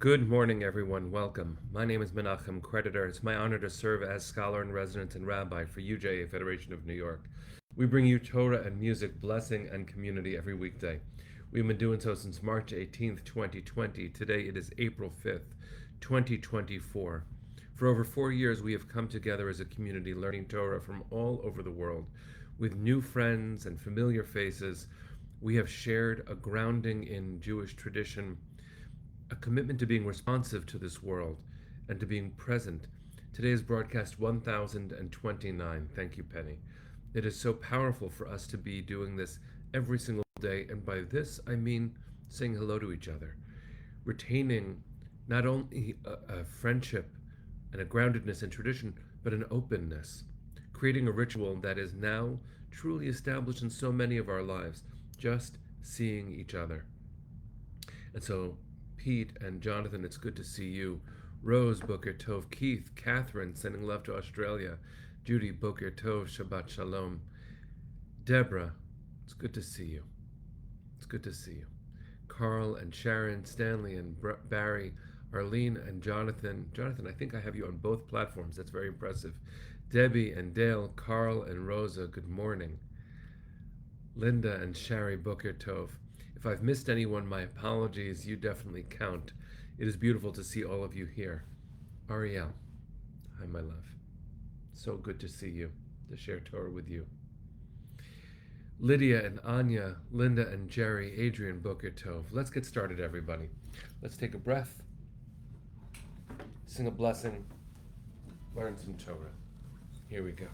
Good morning, everyone. Welcome. My name is Menachem Creditor. It's my honor to serve as scholar in residence and rabbi for UJA Federation of New York. We bring you Torah and music, blessing, and community every weekday. We've been doing so since March 18th, 2020. Today it is April 5th, 2024. For over 4 years, we have come together as a community learning Torah from all over the world. With new friends and familiar faces, we have shared a grounding in Jewish tradition, a commitment to being responsive to this world and to being present. Today is broadcast 1029. Thank you, Penny. It is so powerful for us to be doing this every single day, and by this I mean saying hello to each other, retaining not only a friendship and a groundedness in tradition, but an openness, creating a ritual that is now truly established in so many of our lives, just seeing each other. And so Pete and Jonathan, it's good to see you. Rose, Boker Tov. Keith, Catherine, sending love to Australia. Judy, Boker Tov, Shabbat Shalom. Deborah, it's good to see you. It's good to see you. Carl and Sharon, Stanley and Barry, Arlene and Jonathan. Jonathan, I think I have you on both platforms. That's very impressive. Debbie and Dale, Carl and Rosa, good morning. Linda and Shari, Boker Tov. If I've missed anyone, my apologies. You definitely count. It is beautiful to see all of you here. Ariel, hi, my love. So good to see you, to share Torah with you. Lydia and Anya, Linda and Jerry, Adrian, Boker Tov. Let's get started, everybody. Let's take a breath, sing a blessing, learn some Torah. Here we go.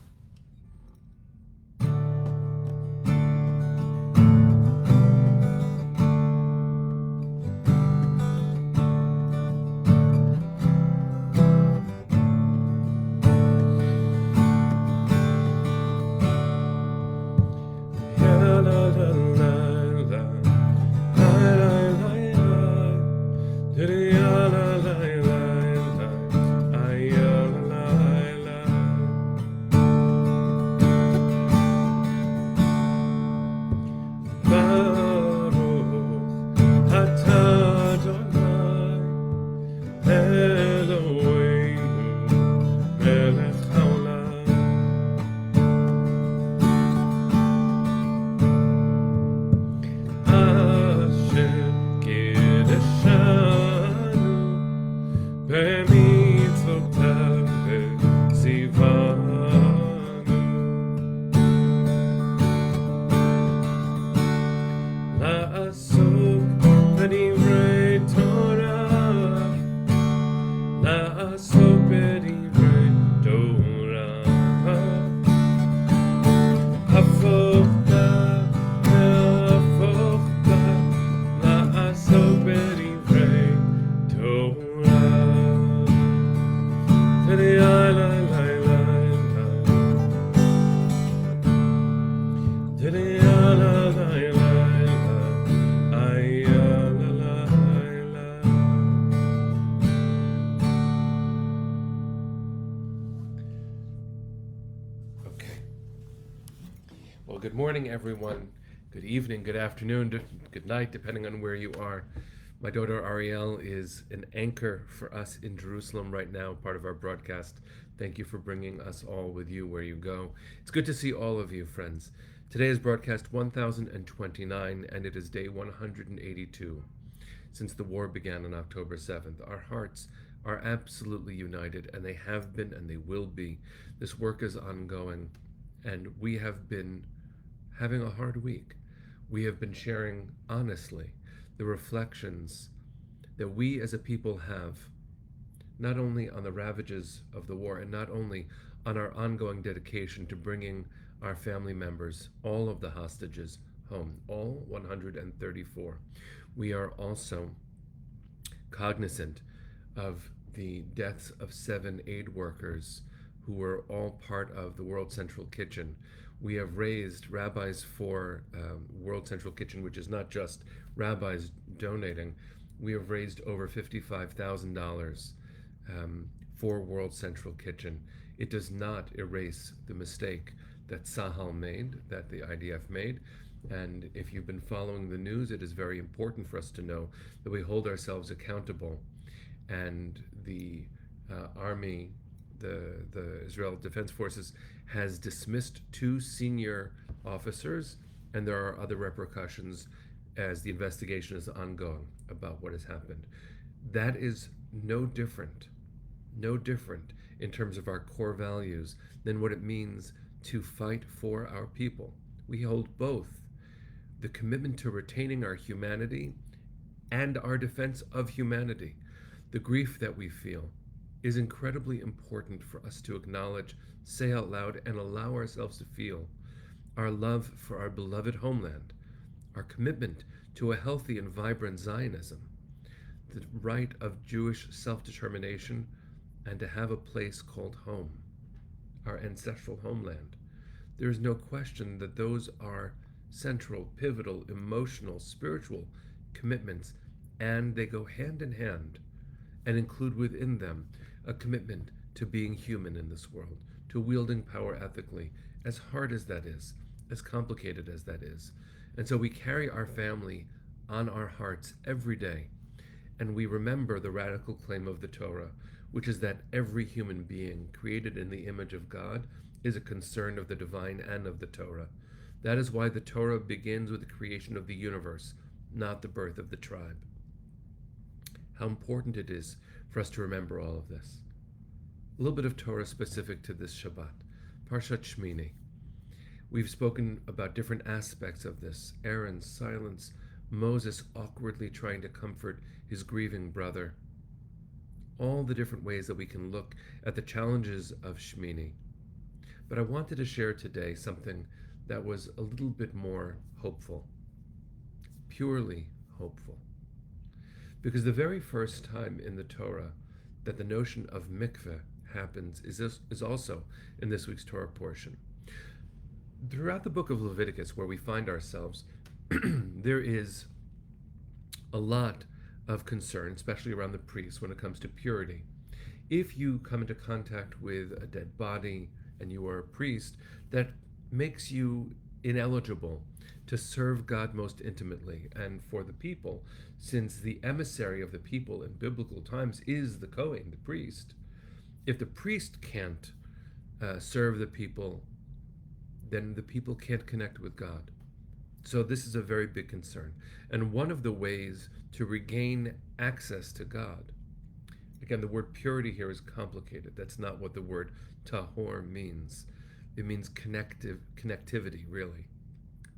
Well, good morning, everyone. Good evening, good afternoon, good night, depending on where you are. My daughter Ariel is an anchor for us in Jerusalem right now, part of our broadcast. Thank you for bringing us all with you where you go. It's good to see all of you, friends. Today is broadcast 1029, and it is day 182 since the war began on October 7th. Our hearts are absolutely united, and they have been and they will be. This work is ongoing, and we have been having a hard week. We have been sharing honestly the reflections that we as a people have, not only on the ravages of the war and not only on our ongoing dedication to bringing our family members, all of the hostages, home, all 134. We are also cognizant of the deaths of 7 aid workers who were all part of the World Central Kitchen. We have raised rabbis for World Central Kitchen, which is not just rabbis donating. We have raised over $55,000 for World Central Kitchen. It does not erase the mistake that Sahal made, that the IDF made. And if you've been following the news, it is very important for us to know that we hold ourselves accountable. And the army, the Israel Defense Forces, has dismissed two senior officers, and there are other repercussions as the investigation is ongoing about what has happened. That is no different in terms of our core values than what it means to fight for our people. We hold both the commitment to retaining our humanity and our defense of humanity. The grief that we feel is incredibly important for us to acknowledge, say out loud, and allow ourselves to feel our love for our beloved homeland, our commitment to a healthy and vibrant Zionism, the right of Jewish self-determination, and to have a place called home, our ancestral homeland. There is no question that those are central, pivotal, emotional, spiritual commitments, and they go hand in hand and include within them a commitment to being human in this world, to wielding power ethically, as hard as that is, as complicated as that is. And so we carry our family on our hearts every day, and we remember the radical claim of the Torah, which is that every human being created in the image of God is a concern of the divine and of the Torah. That is why the Torah begins with the creation of the universe, not the birth of the tribe. How important it is for us to remember all of this. A little bit of Torah specific to this Shabbat, Parshat Shemini. We've spoken about different aspects of this. Aaron's silence, Moses awkwardly trying to comfort his grieving brother. All the different ways that we can look at the challenges of Shemini. But I wanted to share today something that was a little bit more hopeful, purely hopeful. Because the very first time in the Torah that the notion of mikveh happens is also in this week's Torah portion. Throughout the book of Leviticus, where we find ourselves, there is a lot of concern, especially around the priests, when it comes to purity. If you come into contact with a dead body and you are a priest, that makes you ineligible to serve God most intimately and for the people, since the emissary of the people in biblical times is the Kohen, the priest. If the priest can't serve the people, then the people can't connect with God. So this is a very big concern. And one of the ways to regain access to God, again, the word purity here is complicated. That's not what the word tahor means. It means connectivity, really.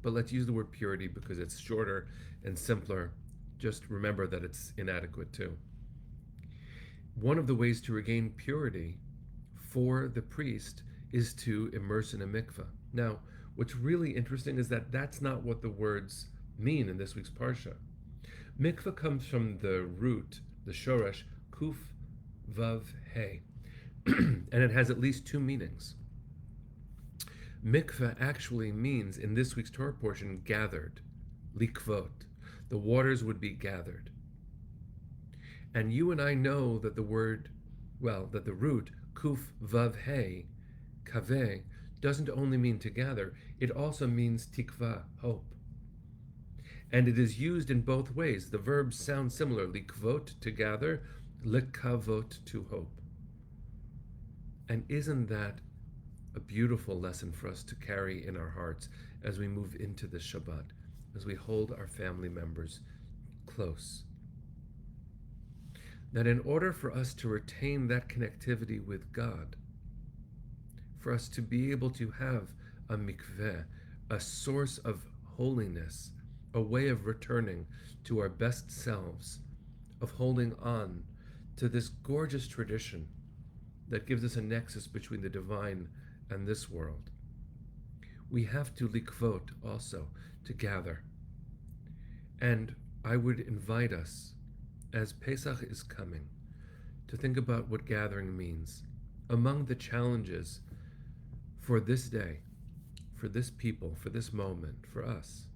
But let's use the word purity because it's shorter and simpler. Just remember that it's inadequate too. One of the ways to regain purity for the priest is to immerse in a mikveh. Now, what's really interesting is that that's not what the words mean in this week's Parsha. Mikveh comes from the root, the shoresh, kuf, vav, he, and it has at least two meanings. Mikveh actually means, in this week's Torah portion, gathered, likvot. The waters would be gathered. And you and I know that the root, kuf, vav, he, kaveh, doesn't only mean to gather, it also means tikva, hope. And it is used in both ways. The verbs sound similar, likvot, to gather, likavot, to hope. And isn't that a beautiful lesson for us to carry in our hearts as we move into this Shabbat, as we hold our family members close? That in order for us to retain that connectivity with God, for us to be able to have a mikveh, a source of holiness, a way of returning to our best selves, of holding on to this gorgeous tradition that gives us a nexus between the divine and this world, we have to likvot also, to gather. And I would invite us, as Pesach is coming, to think about what gathering means. Among the challenges for this day, for this people, for this moment, for us,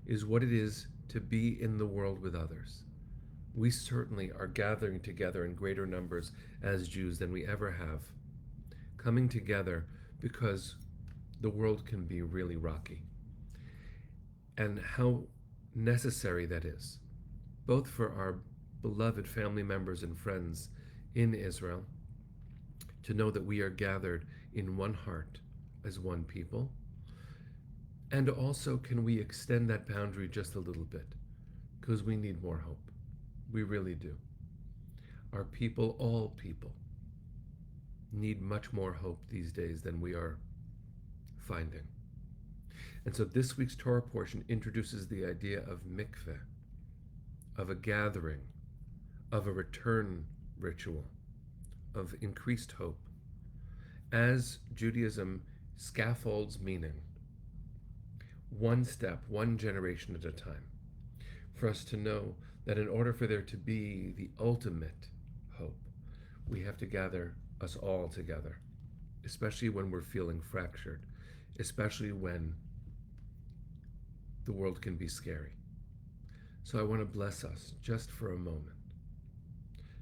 is what it is to be in the world with others. We certainly are gathering together in greater numbers as Jews than we ever have, coming together because the world can be really rocky. and how necessary that is, both for our beloved family members and friends in Israel, to know that we are gathered in one heart as one people. And also, can we extend that boundary just a little bit? Because we need more hope. We really do. Our people, all people, need much more hope these days than we are finding. And so this week's Torah portion introduces the idea of mikveh, of a gathering, of a return ritual, of increased hope, as Judaism scaffolds meaning, one step, one generation at a time, for us to know that in order for there to be the ultimate hope, we have to gather us all together, especially when we're feeling fractured, especially when the world can be scary. So I want to bless us just for a moment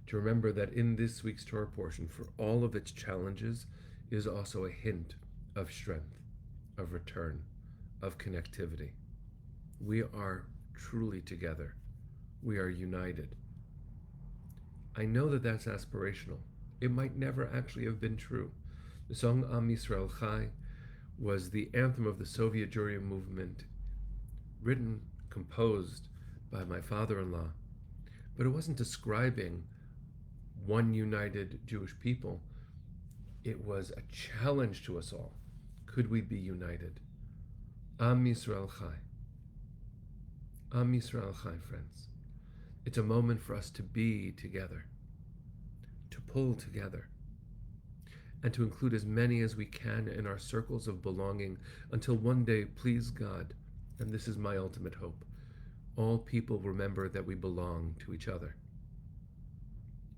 to remember that in this week's Torah portion, for all of its challenges, is also a hint of strength, of return, of connectivity. We are truly together. We are united. I know that that's aspirational. It might never actually have been true. The song Am Yisrael Chai was the anthem of the Soviet Jewry movement, written, composed by my father-in-law, but it wasn't describing one united Jewish people. It was a challenge to us all. Could we be united? Am Yisrael Chai. Am Yisrael Chai, friends. It's a moment for us to be together, to pull together, and to include as many as we can in our circles of belonging until one day, please God, and this is my ultimate hope, all people remember that we belong to each other.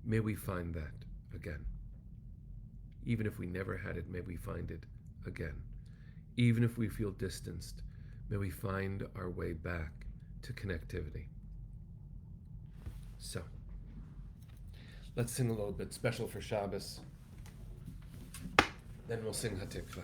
May we find that again. Even if we never had it, may we find it again. Even if we feel distanced, may we find our way back to connectivity. So, let's sing a little bit special for Shabbos. Then we'll sing Hatikva.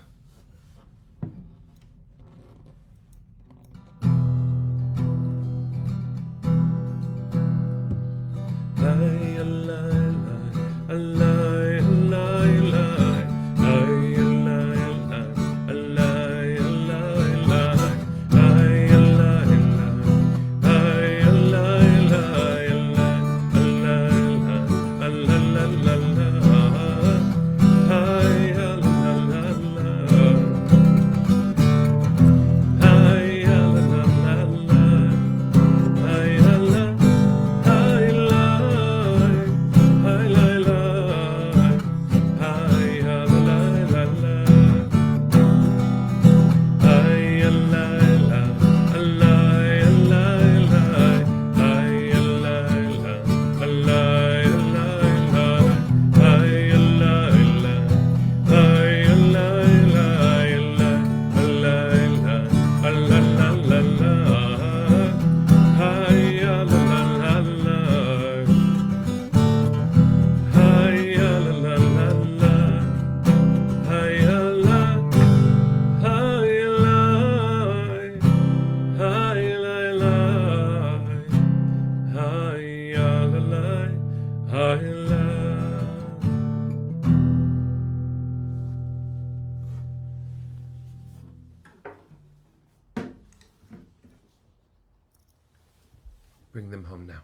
Bring them home now.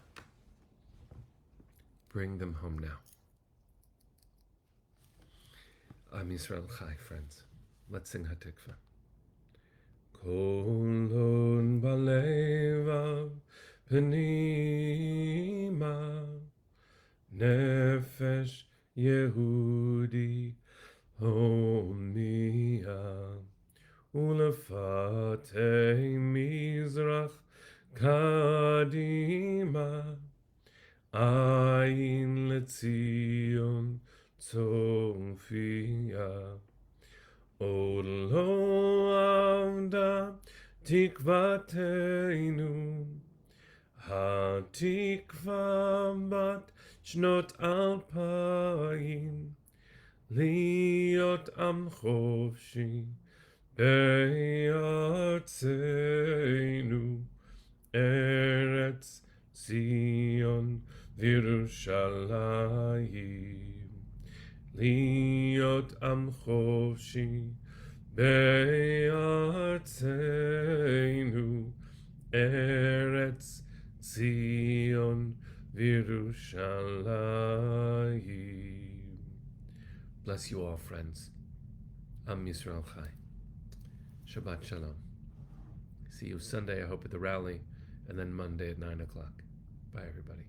Bring them home now. Am Yisrael Chai, friends. Let's sing Hatikva. Kolon balevav penima nefesh Yehudi homia ulefatei mizrach Kadima Ayin Letzion Tzofia Od lo avda tikvateinu Hatikva bat shnot alpayim Liot am chofshi בארצנו ארץ ציון וירושלים להיות עם חופשי בארצנו ארץ ציון וירושלים. Bless you all, friends. Am Yisrael Chai. Shabbat Shalom. See you Sunday, I hope, at the rally, and then Monday at 9 o'clock. Bye, everybody.